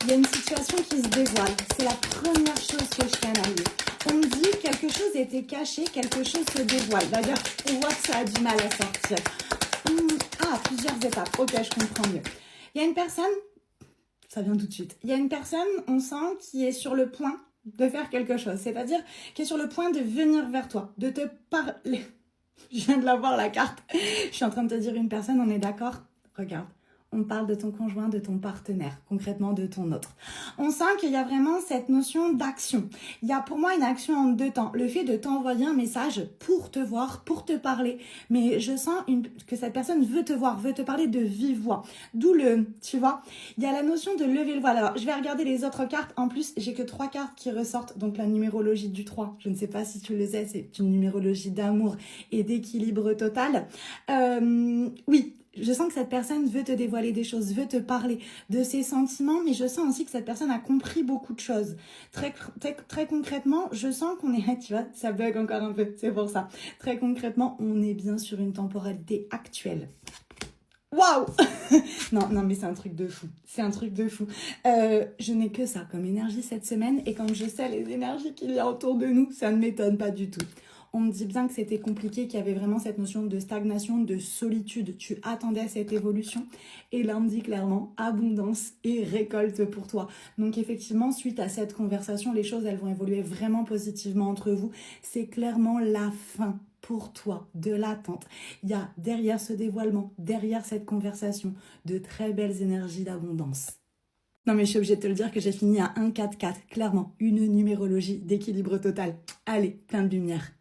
Il y a une situation qui se dévoile. C'est la première chose que je canalise. On me dit quelque chose était caché, quelque chose se dévoile. D'ailleurs, on voit que ça a du mal à sortir. Plusieurs étapes. Ok, je comprends mieux. Il y a une personne, ça vient tout de suite. Il y a une personne, on sent, qui est sur le point de faire quelque chose. C'est-à-dire qui est sur le point de venir vers toi, de te parler. Je viens de la voir, la carte. Je suis en train de te dire une personne, on est d'accord? Regarde. On parle de ton conjoint, de ton partenaire, concrètement de ton autre. On sent qu'il y a vraiment cette notion d'action. Il y a pour moi une action en deux temps. Le fait de t'envoyer un message pour te voir, pour te parler. Mais je sens que cette personne veut te voir, veut te parler de vive voix. D'où tu vois, il y a la notion de lever le voile. Alors, je vais regarder les autres cartes. En plus, j'ai que 3 cartes qui ressortent. Donc, la numérologie du 3. Je ne sais pas si tu le sais, c'est une numérologie d'amour et d'équilibre total. Oui. Je sens que cette personne veut te dévoiler des choses, veut te parler de ses sentiments, mais je sens aussi que cette personne a compris beaucoup de choses. Très concrètement, je sens qu'on est, tu vois, ça bug encore un peu, c'est pour ça. Très concrètement, on est bien sur une temporalité actuelle. Waouh. Non, mais c'est un truc de fou. C'est un truc de fou. Je n'ai que ça comme énergie cette semaine, et quand je sais les énergies qu'il y a autour de nous, ça ne m'étonne pas du tout. On me dit bien que c'était compliqué, qu'il y avait vraiment cette notion de stagnation, de solitude. Tu attendais cette évolution. Et là, on me dit clairement abondance et récolte pour toi. Donc effectivement, suite à cette conversation, les choses, elles vont évoluer vraiment positivement entre vous. C'est clairement la fin pour toi de l'attente. Il y a derrière ce dévoilement, derrière cette conversation, de très belles énergies d'abondance. Non mais je suis obligée de te le dire que j'ai fini à 1-4-4. Clairement, une numérologie d'équilibre total. Allez, plein de lumière.